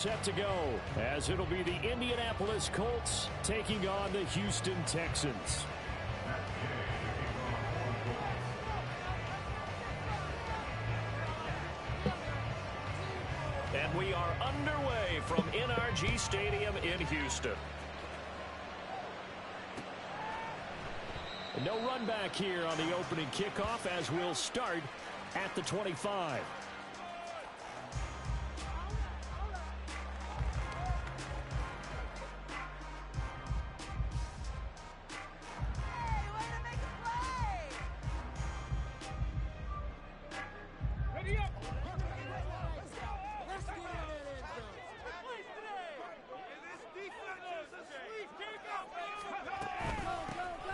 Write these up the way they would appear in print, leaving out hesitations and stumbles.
Set to go, as it'll be the Indianapolis Colts taking on the Houston Texans. And we are underway from NRG Stadium in Houston. No run back here on the opening kickoff as we'll start at the 25.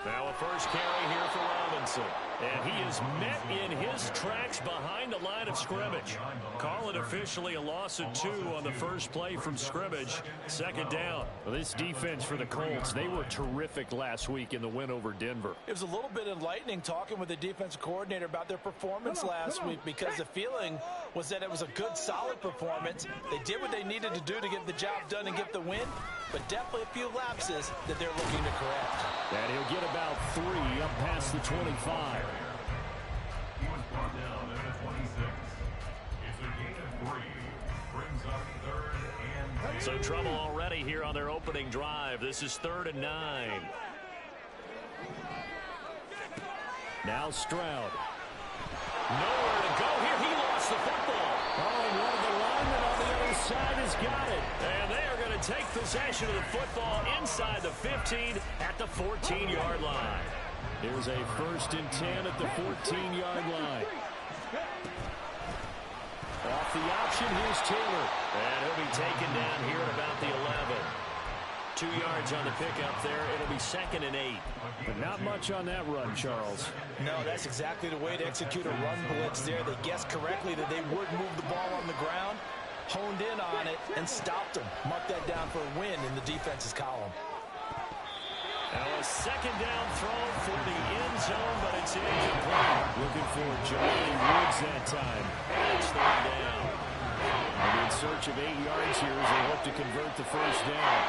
Now a first carry here for Robinson. And he is met in his tracks behind the line of scrimmage. Call it officially a loss of 2 on the first play from scrimmage. Second down. Well, this defense for the Colts, they were terrific last week in the win over Denver. It was a little bit enlightening talking with the defensive coordinator about their performance last week, because the feeling was that it was a good, solid performance. They did what they needed to do to get the job done and get the win, but definitely a few lapses that they're looking to correct. And he'll get about 3 up past the 25. He was brought down at the 26. It's a gain of 3. Brings up 3rd and 10. So trouble already here on their opening drive. This is 3rd and 9. Now Stroud. Nowhere to go here. He lost the football. Oh, and one of the linemen on the other side has got it. And they are going to take possession of the football inside the 15 at the 14-yard line. Here's a 1st and 10 at the 14-yard line. Off the option, here's Taylor. And he'll be taken down here at about the 11. 2 yards on the pickup there. It'll be 2nd and 8. But not much on that run, Charles. No, that's exactly the way to execute a run blitz there. They guessed correctly that they would move the ball on the ground, honed in on it, and stopped them. Mark that down for a win in the defense's column. Now a 2nd down throw for the end zone, but it's incomplete. Looking for Johnny Woods that time. And it's 3rd down. And in search of 8 yards here as they hope to convert the 1st down.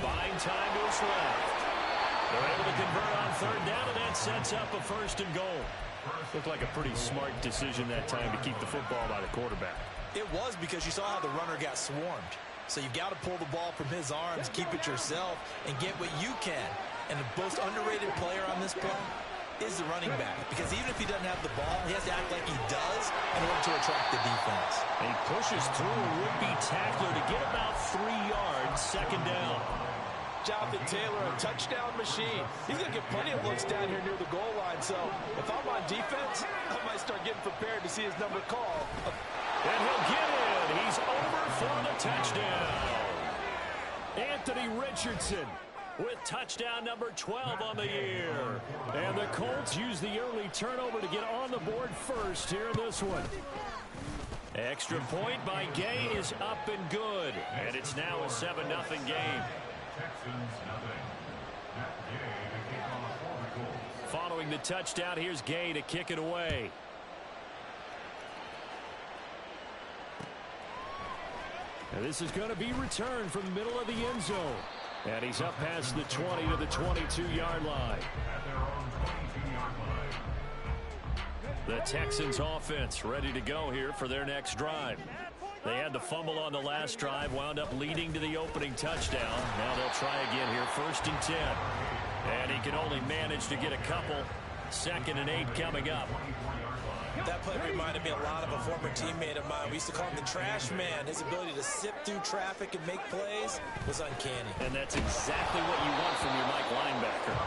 Buying time to his left. They're able to convert on 3rd down, and that sets up a 1st and goal. Looked like a pretty smart decision that time to keep the football by the quarterback. It was, because you saw how the runner got swarmed. So you've got to pull the ball from his arms, keep it yourself, and get what you can. And the most underrated player on this play is the running back. Because even if he doesn't have the ball, he has to act like he does in order to attract the defense. And he pushes through a would-be tackler to get about 3 yards, 2nd down. Jonathan Taylor, a touchdown machine. He's going to get plenty of looks down here near the goal line. So if I'm on defense, I might start getting prepared to see his number called. And he'll get in. He's over for the touchdown. Anthony Richardson with touchdown number 12 on the year. And the Colts use the early turnover to get on the board first here in this one. Extra point by Gay is up and good. And it's now a 7-0 game. Following the touchdown, here's Gay to kick it away. And this is going to be returned from the middle of the end zone. And he's up past the 20 to the 22-yard line. The Texans offense ready to go here for their next drive. They had the fumble on the last drive, wound up leading to the opening touchdown. Now they'll try again here, 1st and 10. And he can only manage to get a couple. 2nd and 8 coming up. That play reminded me a lot of a former teammate of mine. We used to call him the trash man. His ability to sift through traffic and make plays was uncanny. And that's exactly what you want from your Mike linebacker.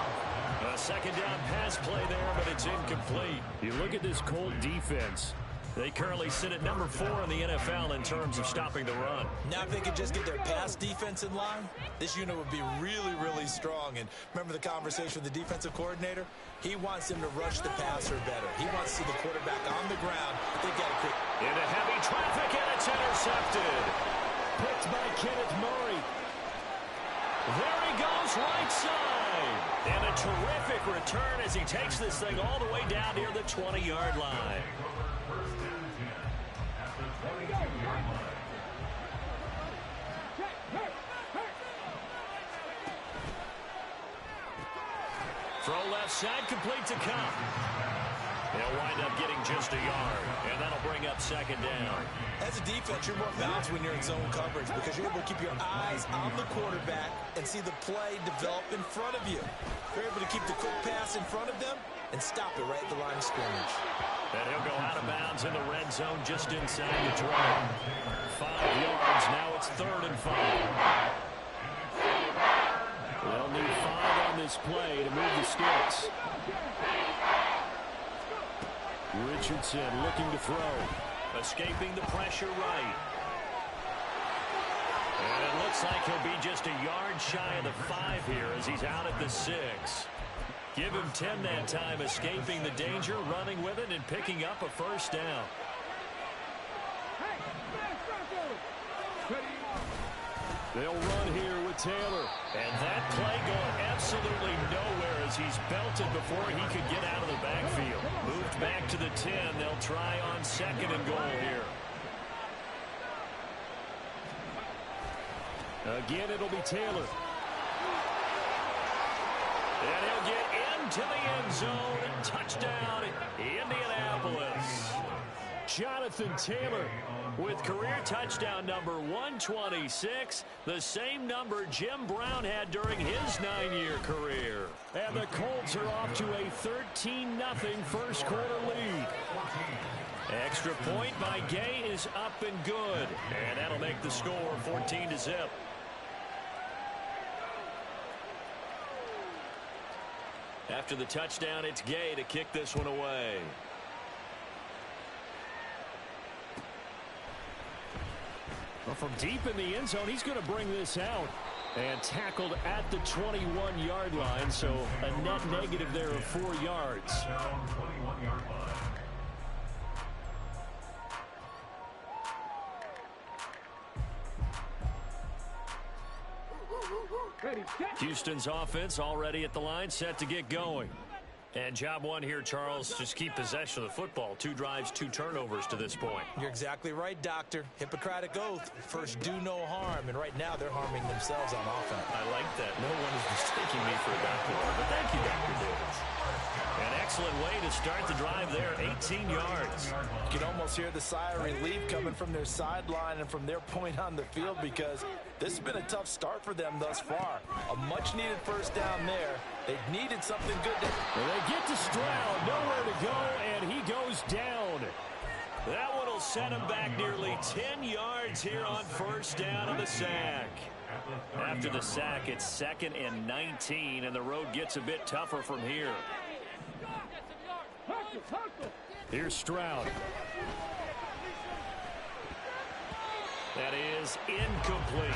A 2nd down pass play there, but it's incomplete. You look at this Colt defense. They currently sit at number 4 in the NFL in terms of stopping the run. Now if they could just get their pass defense in line, this unit would be really, really strong. And remember the conversation with the defensive coordinator? He wants them to rush the passer better. He wants to see the quarterback on the ground. They've got to quick. Into heavy traffic, and it's intercepted. Picked by Kenneth Murray. There he goes, right side. And a terrific return as he takes this thing all the way down near the 20-yard line. outside, complete to Cup. They'll wind up getting just a yard, and that'll bring up second down. As a defense, you're more balanced when you're in zone coverage because you're able to keep your eyes on the quarterback and see the play develop in front of you. You're able to keep the quick pass in front of them and stop it right at the line of scrimmage. And he'll go out of bounds in the red zone just inside the 12. 5 yards. Now it's 3rd and 5. They'll need 5 on this play to move the sticks. Richardson looking to throw. Escaping the pressure right. And it looks like he'll be just a yard shy of the 5 here as he's out at the 6. Give him 10 that time, escaping the danger, running with it, and picking up a first down. They'll run here with Taylor. And that play going absolutely nowhere as he's belted before he could get out of the backfield. Moved back to the 10. They'll try on 2nd and goal here. Again, it'll be Taylor. And he'll get into the end zone. And touchdown, Indianapolis. Jonathan Taylor with career touchdown number 126, the same number Jim Brown had during his 9-year career. And the Colts are off to a 13-0 first quarter lead. Extra point by Gay is up and good, and that'll make the score 14-0. After the touchdown, it's Gay to kick this one away. Well, from deep in the end zone, he's going to bring this out. And tackled at the 21-yard line, so a net negative there of 4 yards. Houston's offense already at the line, set to get going. And job one here, Charles, just keep possession of the football. 2 drives, 2 turnovers to this point. You're exactly right, Doctor. Hippocratic oath. First, do no harm. And right now, they're harming themselves on offense. I like that. No one is mistaking me for a doctor. But thank you, Dr. Davis. An excellent way to start the drive there, 18 yards. You can almost hear the sigh of relief coming from their sideline and from their point on the field because this has been a tough start for them thus far. A much-needed first down there. They needed something good. Well, they get to Stroud, nowhere to go, and he goes down. That one will set him back nearly 10 yards here on first down on the sack. After the sack, it's 2nd and 19, and the road gets a bit tougher from here. Here's Stroud. That is incomplete.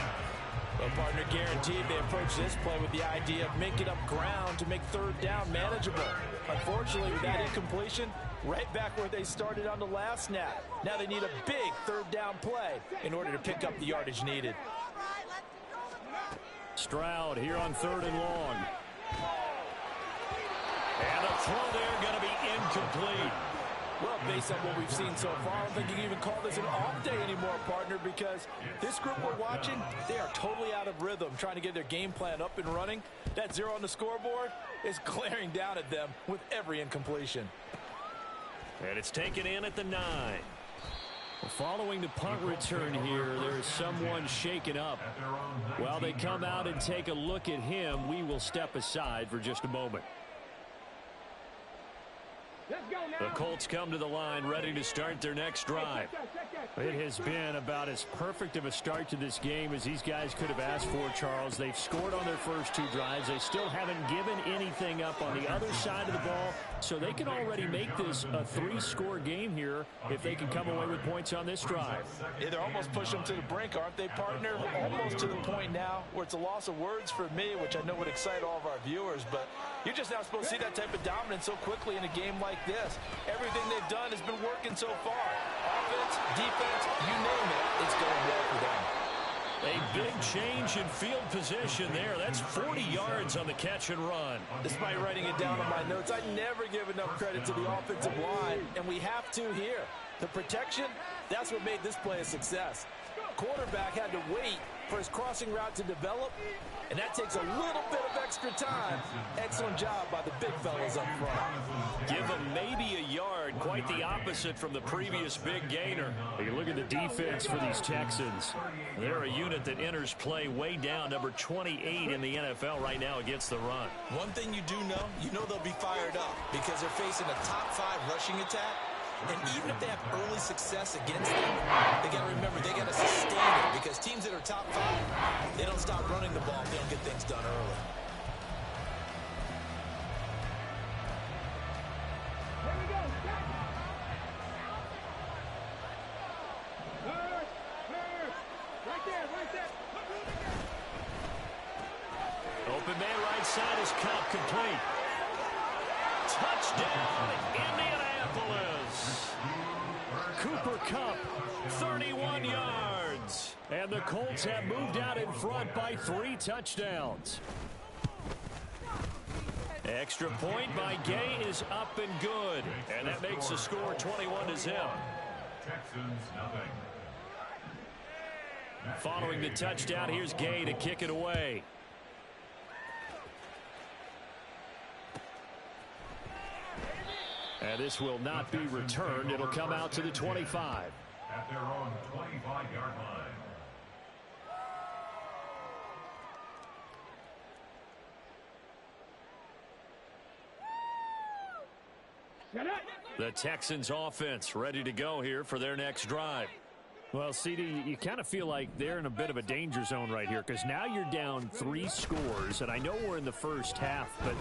Well, partner, guaranteed they approach this play with the idea of making up ground to make 3rd down manageable. Unfortunately, with that incompletion, right back where they started on the last snap. Now they need a big 3rd down play in order to pick up the yardage needed. Stroud here on 3rd and long. And the throw there going to be incomplete. Well, based on what we've seen so far, I don't think you can even call this an off day anymore, partner, because this group we're watching, they are totally out of rhythm, trying to get their game plan up and running. That 0 on the scoreboard is glaring down at them with every incompletion. And it's taken in at the 9. Following the punt return here, there's someone shaken up. While they come out and take a look at him, we will step aside for just a moment. The Colts come to the line ready to start their next drive. It has been about as perfect of a start to this game as these guys could have asked for, Charles. They've scored on their first 2 drives. They still haven't given anything up on the other side of the ball, so they can already make this a 3-score game here if they can come away with points on this drive. Yeah, they're almost pushing them to the brink, aren't they, partner? Almost to the point now where it's a loss of words for me, which I know would excite all of our viewers, but you're just not supposed to see that type of dominance so quickly in a game like this. Everything they've done has been working so far. Offense, defense, you name it, it's going well for them. A big change in field position there. That's 40 yards on the catch and run. Despite writing it down on my notes, I never give enough credit to the offensive line, and we have to here. The protection, that's what made this play a success. Quarterback had to wait for his crossing route to develop, and that takes a little bit of extra time. Excellent job by the big fellas up front. Give them maybe a yard, quite the opposite from the previous big gainer. You look at the defense for these Texans. They're a unit that enters play way down, number 28 in the NFL right now against the run. One thing you do know, they'll be fired up because they're facing a top 5 rushing attack. And even if they have early success against them, they got to remember they got to sustain it because teams that are top 5, they don't stop running the ball if they don't get things done early. Open man right side is Cup, complete. Touchdown, Indianapolis. Cooper Kupp, 31 yards. And the Colts have moved out in front by 3 touchdowns. Extra point by Gay is up and good. And that makes the score 21-0. Texans nothing. Following the touchdown, here's Gay to kick it away. And this will not be returned. It'll come out to the 25. At their own 25-yard line. The Texans offense ready to go here for their next drive. Well, CD, you kind of feel like they're in a bit of a danger zone right here because now you're down 3 scores, and I know we're in the first half, but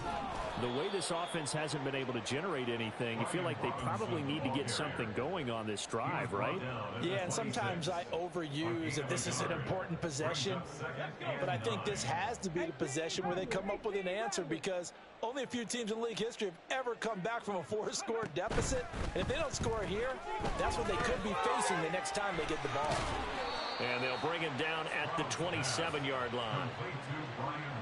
the way this offense hasn't been able to generate anything, you feel like they probably need to get something going on this drive, right? Yeah, and sometimes I overuse that this is an important possession, but I think this has to be the possession where they come up with an answer because only a few teams in league history have ever come back from a 4-score deficit, and if they don't score here, that's what they could be facing the next time they get the ball. And they'll bring him down at the 27-yard line.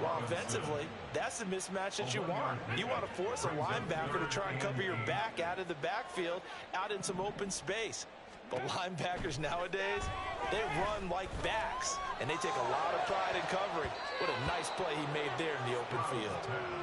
Well, offensively, that's the mismatch that you want. You want to force a linebacker to try and cover your back out of the backfield, out in some open space. But linebackers nowadays, they run like backs, and they take a lot of pride in covering. What a nice play he made there in the open field.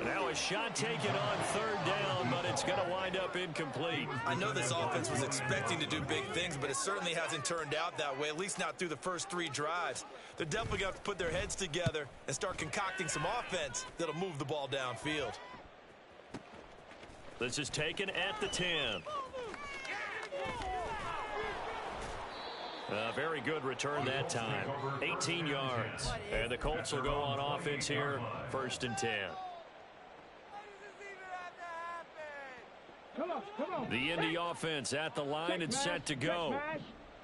Now a shot taken on 3rd down, but it's going to wind up incomplete. I know this offense was expecting to do big things, but it certainly hasn't turned out that way, at least not through the first 3 drives. They're definitely going to have to put their heads together and start concocting some offense that'll move the ball downfield. This is taken at the 10. Very good return that time. 18 yards. And the Colts will go on offense here. 1st and 10. The Indy offense at the line and set to go.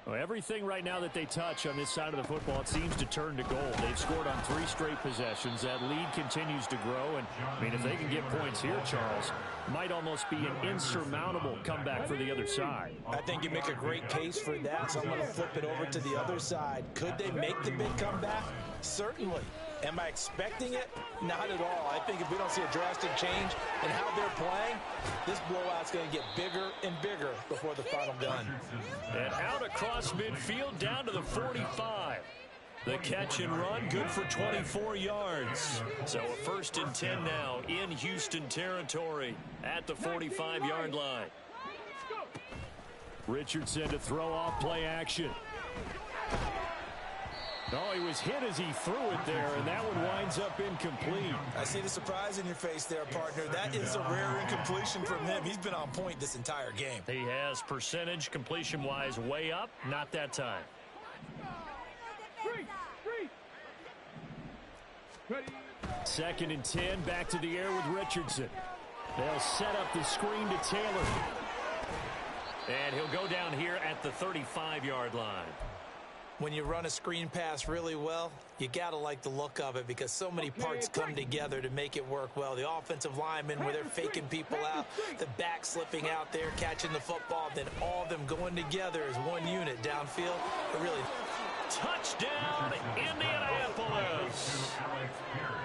Well, everything right now that they touch on this side of the football, it seems to turn to gold. They've scored on 3 straight possessions. That lead continues to grow. And, I mean, if they can get points here, Charles, might almost be an insurmountable comeback for the other side. I think you make a great case for that, so I'm going to flip it over to the other side. Could they make the big comeback? Certainly. Am I expecting it? Not at all. I think if we don't see a drastic change in how they're playing, this blowout's going to get bigger and bigger before the final gun. And out across midfield down to the 45. The catch and run, good for 24 yards. So a 1st and 10 now in Houston territory at the 45-yard line. Richardson to throw off play action. Oh, he was hit as he threw it there, and that one winds up incomplete. I see the surprise in your face there, partner. That is a rare incompletion from him. He's been on point this entire game. He has percentage completion-wise way up, not that time. 2nd and 10, back to the air with Richardson. They'll set up the screen to Taylor. And he'll go down here at the 35-yard line. When you run a screen pass really well, you got to like the look of it because so many parts come together to make it work well. The offensive linemen where they're faking people out, the back slipping out there, catching the football, then all of them going together as one unit downfield. It really... Touchdown, Indianapolis.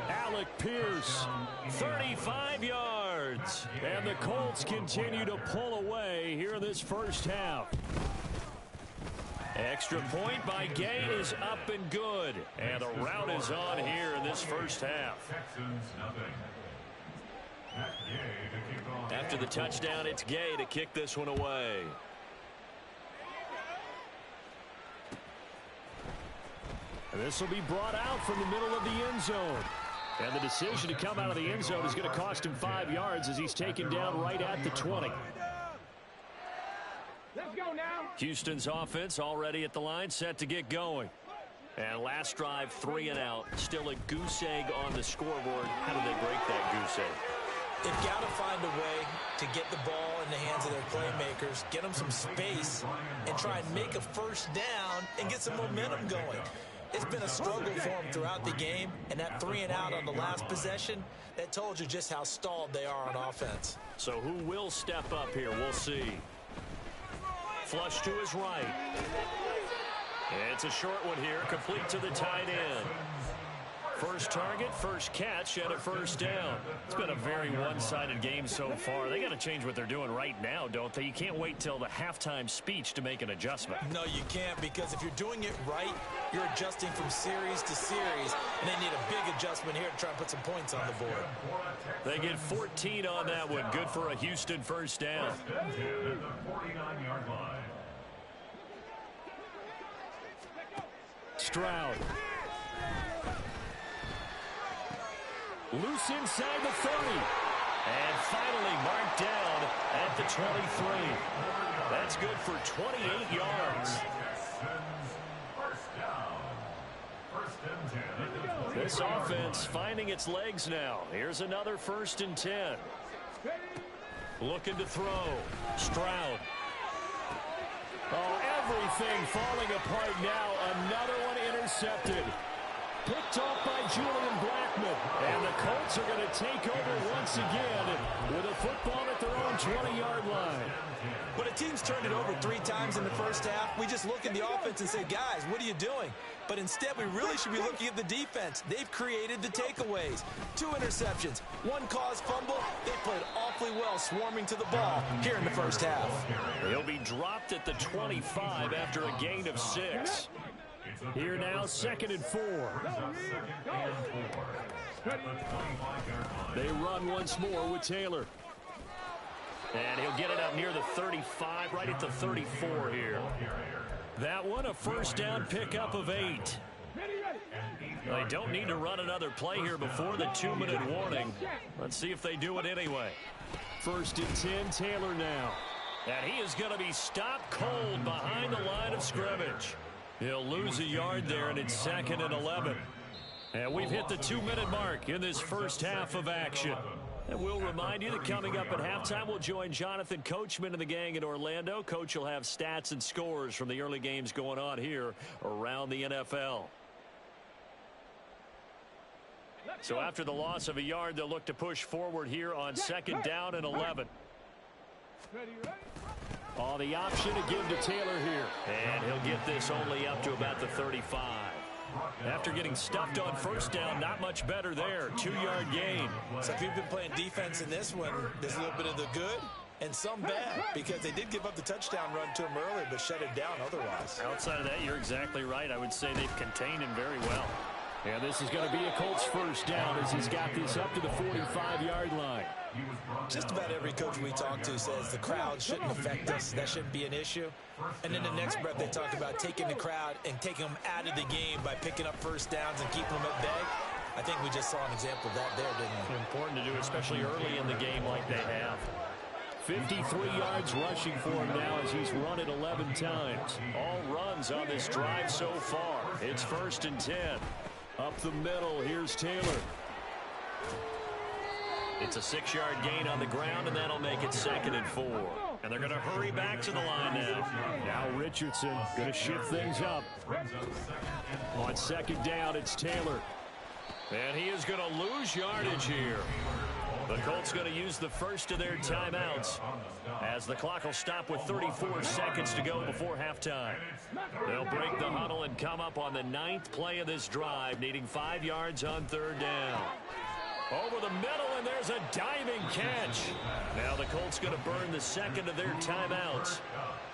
Alec Pierce, 35 yards. yards. And the Colts continue to pull away here in this first half. Extra point by Gay is up and good. And the route is on here in this first half. After the touchdown, it's Gay to kick this one away. And this will be brought out from the middle of the end zone. And the decision to come out of the end zone is going to cost him 5 yards as he's taken down right at the 20. Let's go now. Houston's offense already at the line, set to get going. And last drive, 3 and out. Still a goose egg on the scoreboard. How do they break that goose egg? They've got to find a way to get the ball in the hands of their playmakers, get them some space, and try and make a first down and get some momentum going. It's been a struggle for them throughout the game, and that 3 and out on the last possession, that told you just how stalled they are on offense. So who will step up here? We'll see. Flush to his right. It's a short one here, complete to the tight end. First target, first catch, and a first down. It's been a very one-sided game so far. They got to change what they're doing right now, don't they? You can't wait till the halftime speech to make an adjustment. No, you can't, because if you're doing it right, you're adjusting from series to series, and they need a big adjustment here to try and put some points on the board. They get 14 on that one. Good for a Houston first down. Stroud. Loose inside the 30. And finally marked down at the 23. That's good for 28 yards. This offense finding its legs now. Here's another 1st and 10. Looking to throw. Stroud. Oh, everything falling apart now. Another one intercepted. Picked off by Julian Blackman. And the Colts are going to take over once again with a football at their own 20-yard line. When a team's turned it over 3 times in the first half, we just look at the offense and say, guys, what are you doing? But instead, we really should be looking at the defense. They've created the takeaways. 2 interceptions, 1 caused fumble. They played awfully well swarming to the ball here in the first half. He'll be dropped at the 25 after a gain of 6. Here now, 2nd and 4. They run once more with Taylor. And he'll get it up near the 35, right at the 34 here. That one, a first down pickup of 8. They don't need to run another play here before the 2-minute warning. Let's see if they do it anyway. 1st and 10, Taylor now. And he is going to be stopped cold behind the line of scrimmage. He'll lose a yard there, and it's 2nd and 11. And we've hit the 2-minute mark in this first half of action. And we'll remind you that coming up at halftime, we'll join Jonathan Coachman and the gang in Orlando. Coach will have stats and scores from the early games going on here around the NFL. So after the loss of a yard, they'll look to push forward here on 2nd down and 11. On the option to give to Taylor here. And he'll get this only up to about the 35. After getting stuffed on first down, not much better there. 2-yard gain. So if you've been playing defense in this one, there's a little bit of the good and some bad, because they did give up the touchdown run to him earlier, but shut it down otherwise. Outside of that, you're exactly right. I would say they've contained him very well. And this is going to be a Colts first down as he's got this up to the 45-yard line. Just about every coach we talk to says the crowd shouldn't affect us. That shouldn't be an issue. And then the next breath they talk about taking the crowd and taking them out of the game by picking up first downs and keeping them at bay. I think we just saw an example of that there, didn't we? Important to do, especially early in the game like they have. 53 yards rushing for him now as he's run it 11 times. All runs on this drive so far. It's 1st and 10. Up the middle, here's Taylor. It's a 6-yard gain on the ground, and that'll make it 2nd and 4. And they're going to hurry back to the line now. Now Richardson going to shift things up. On 2nd down, it's Taylor. And he is going to lose yardage here. The Colts going to use the first of their timeouts as the clock will stop with 34 seconds to go before halftime. They'll break the huddle and come up on the 9th play of this drive, needing 5 yards on 3rd down. Over the middle, and there's a diving catch. Now the Colts going to burn the second of their timeouts.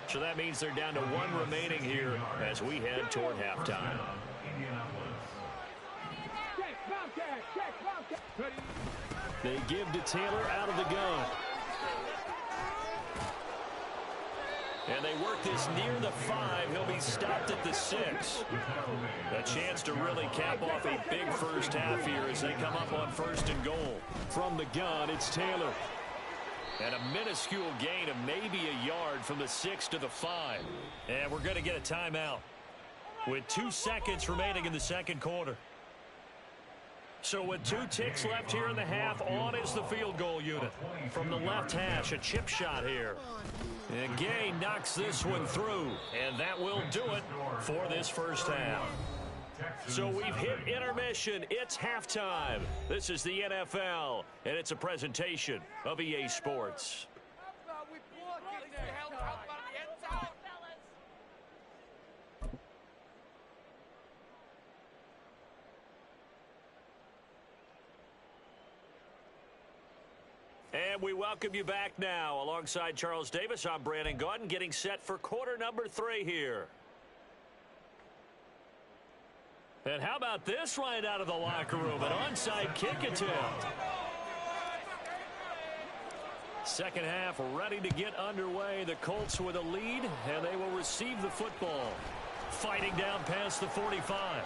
So that means they're down to one remaining here as we head toward halftime. They give to Taylor out of the gun. And they work this near the 5. He'll be stopped at the 6. A chance to really cap off a big first half here as they come up on 1st and goal. From the gun, it's Taylor. And a minuscule gain of maybe a yard from the 6 to the 5. And we're going to get a timeout with 2 seconds remaining in the second quarter. So with 2 ticks left here in the half, on is the field goal unit. From the left hash, a chip shot here. And Gay knocks this one through, and that will do it for this first half. So we've hit intermission. It's halftime. This is the NFL, and it's a presentation of EA Sports. And we welcome you back now. Alongside Charles Davis, I'm Brandon Gaudin, getting set for quarter number 3 here. And how about this right out of the locker room? An onside kick attempt. Second half ready to get underway. The Colts with a lead, and they will receive the football. Fighting down past the 45.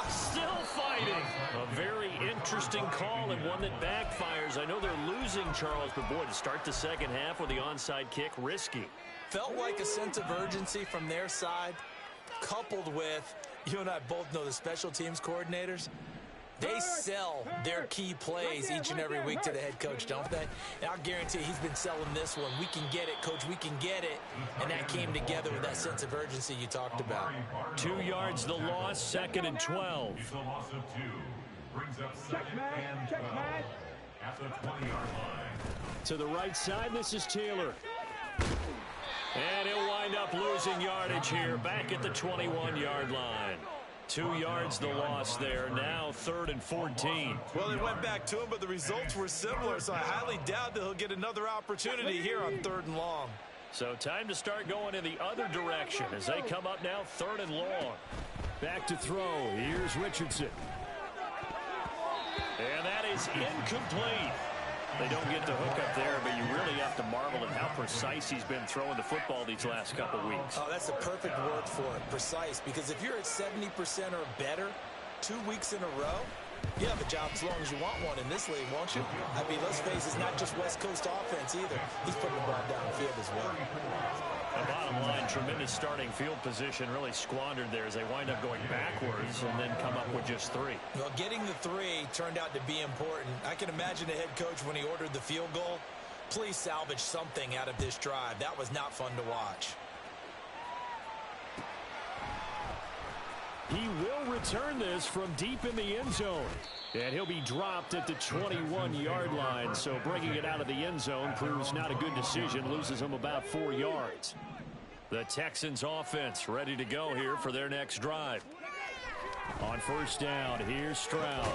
Still fighting. A very interesting call and one that backfires. I know they're losing, Charles, but boy, to start the second half with the onside kick, risky. Felt like a sense of urgency from their side, coupled with, you and I both know the special teams coordinators, they sell their key plays each and every week to the head coach, don't they? And I'll guarantee he's been selling this one. We can get it, coach, we can get it. And that came together with that sense of urgency you talked about. 2 yards the loss, 2nd and 12. It's a loss of 2. Brings up 2nd and 12 at the 20-yard line. To the right side, this is Taylor. And he'll wind up losing yardage here, back at the 21-yard line. 2 yards the loss there. Now 3rd and 14. Well, they went back to him, but the results were similar, so I highly doubt that he'll get another opportunity here on 3rd and long. So time to start going in the other direction as they come up now 3rd and long. Back to throw. Here's Richardson. And that is incomplete. They don't get the hook up there, but you really have to marvel at how precise he's been throwing the football these last couple weeks. Oh, that's the perfect word for it, precise, because if you're at 70% or better 2 weeks in a row, you have a job as long as you want one in this league, won't you? I mean, let's face it, it's not just West Coast offense either. He's putting the ball downfield as well. The bottom line, tremendous starting field position, really squandered there as they wind up going backwards and then come up with just 3. Well, getting the 3 turned out to be important. I can imagine the head coach when he ordered the field goal. Please salvage something out of this drive. That was not fun to watch. He will return this from deep in the end zone. And he'll be dropped at the 21-yard line. So bringing it out of the end zone proves not a good decision. Loses him about 4 yards. The Texans offense ready to go here for their next drive. On 1st down, here's Stroud.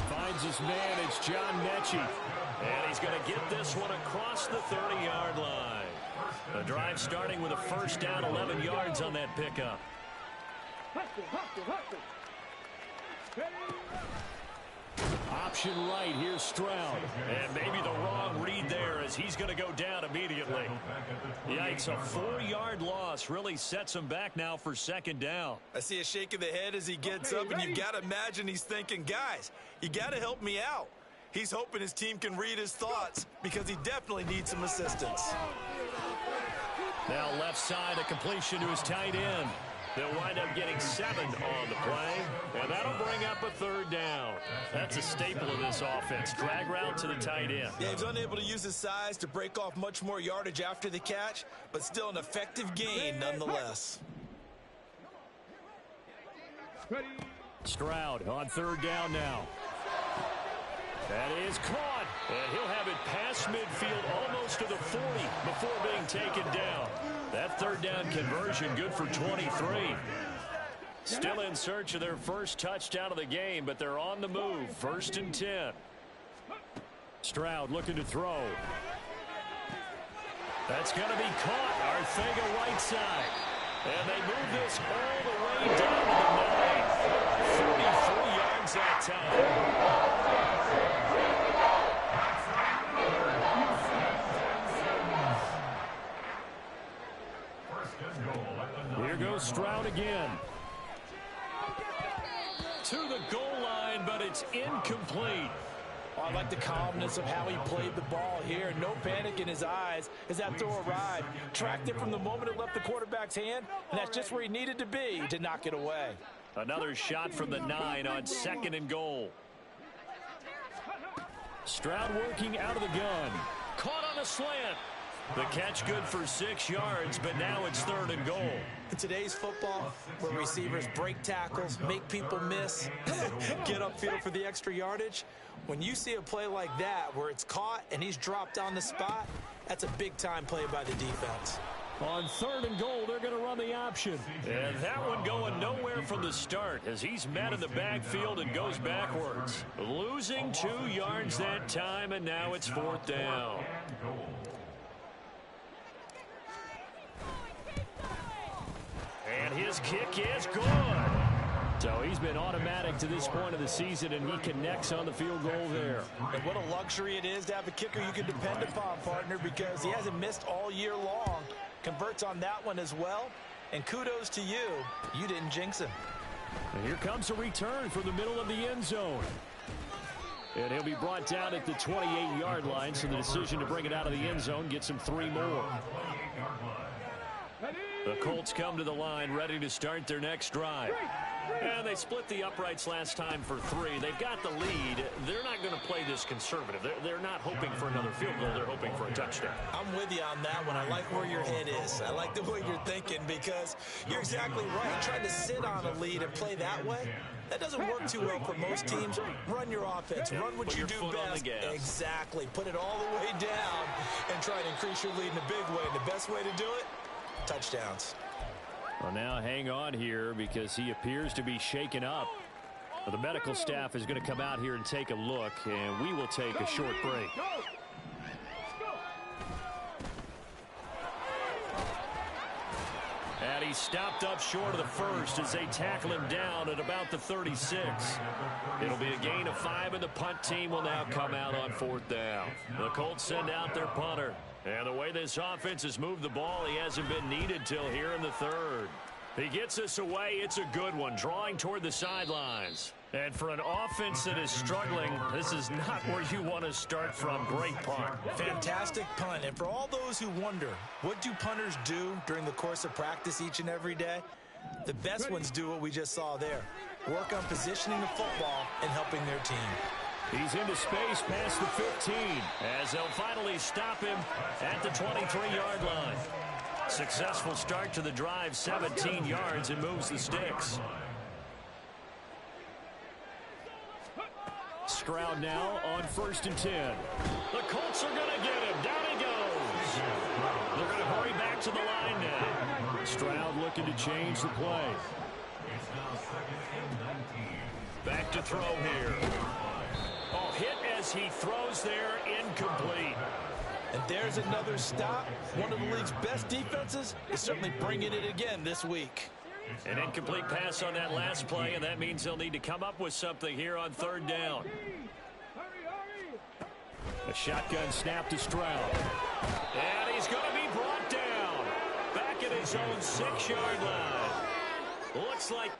Finds his man, it's John Mechie. And he's going to get this one across the 30-yard line. The drive starting with a 1st down, 11 yards on that pickup. Option right, here's Stroud. And maybe the wrong read there as he's going to go down immediately. Yikes, a 4-yard loss really sets him back now for 2nd down. I see a shake of the head as he gets up, and you've got to imagine he's thinking, guys, you got to help me out. He's hoping his team can read his thoughts because he definitely needs some assistance. Now left side, a completion to his tight end. They'll wind up getting 7 on the play, and that'll bring up a 3rd down. That's a staple of this offense. Drag route to the tight end. Yeah, he's unable to use his size to break off much more yardage after the catch, but still an effective gain nonetheless. Stroud on 3rd down now. That is caught, and he'll have it past midfield almost to the 40 before being taken down. That 3rd down conversion good for 23. Still in search of their first touchdown of the game, but they're on the move. 1st and 10. Stroud looking to throw. That's going to be caught. Arcega-Whiteside. And they move this all the way down to the 9. 44 yards that time. Here goes Stroud again. To the goal line, but it's incomplete. Oh, I like the calmness of how he played the ball here. No panic in his eyes as that throw arrived. Tracked it from the moment it left the quarterback's hand, and that's just where he needed to be to knock it away. Another shot from the 9 on 2nd and goal. Stroud working out of the gun. Caught on a slant. The catch good for 6 yards, but now it's 3rd and goal. In today's football, where receivers break tackles, make people miss, get upfield for the extra yardage, when you see a play like that where it's caught and he's dropped on the spot, that's a big-time play by the defense. On 3rd and goal, they're going to run the option. And that one going nowhere from the start as he's met in the backfield and goes backwards. Losing 2 yards that time, and now it's 4th down. And his kick is good. So he's been automatic to this point of the season, and he connects on the field goal there. And what a luxury it is to have a kicker you can depend upon, partner, because he hasn't missed all year long. Converts on that one as well. And kudos to you. You didn't jinx him. And here comes a return from the middle of the end zone. And he'll be brought down at the 28-yard line, so the decision to bring it out of the end zone gets him 3 more. The Colts come to the line ready to start their next drive. And they split the uprights last time for 3. They've got the lead. They're not going to play this conservative. They're not hoping for another field goal. They're hoping for a touchdown. I'm with you on that one. I like where your head is. I like the way you're thinking because you're exactly right. Trying to sit on a lead and play that way, that doesn't work too well for most teams. Run your offense. Run what you do best. Exactly. Put it all the way down and try to increase your lead in a big way. And the best way to do it, touchdowns. Well, now hang on here because he appears to be shaken up. The medical staff is going to come out here and take a look, and we will take a short break. And he stopped up short of the first as they tackle him down at about the 36. It'll be a gain of 5, and the punt team will now come out on 4th down. The Colts send out their punter. And the way this offense has moved the ball, he hasn't been needed till here in the 3rd. He gets this away. It's a good one, drawing toward the sidelines. And for an offense that is struggling, this is not where you want to start from. Great punt. Fantastic punt. And for all those who wonder, what do punters do during the course of practice each and every day? The best ones do what we just saw there. Work on positioning the football and helping their team. He's into space past the 15 as they'll finally stop him at the 23-yard line. Successful start to the drive, 17 yards, and moves the sticks. Stroud now on 1st and 10. The Colts are going to get him. Down he goes. They're going to hurry back to the line now. Stroud looking to change the play. Back to throw here. Oh, hit as he throws there, incomplete. And there's another stop. One of the league's best defenses is certainly bringing it again this week. An incomplete pass on that last play, and that means they'll need to come up with something here on 3rd down. A shotgun snap to Stroud. And he's going to be brought down. Back at his own 6-yard line. Looks like...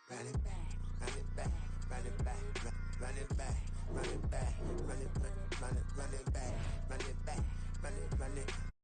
Run it back.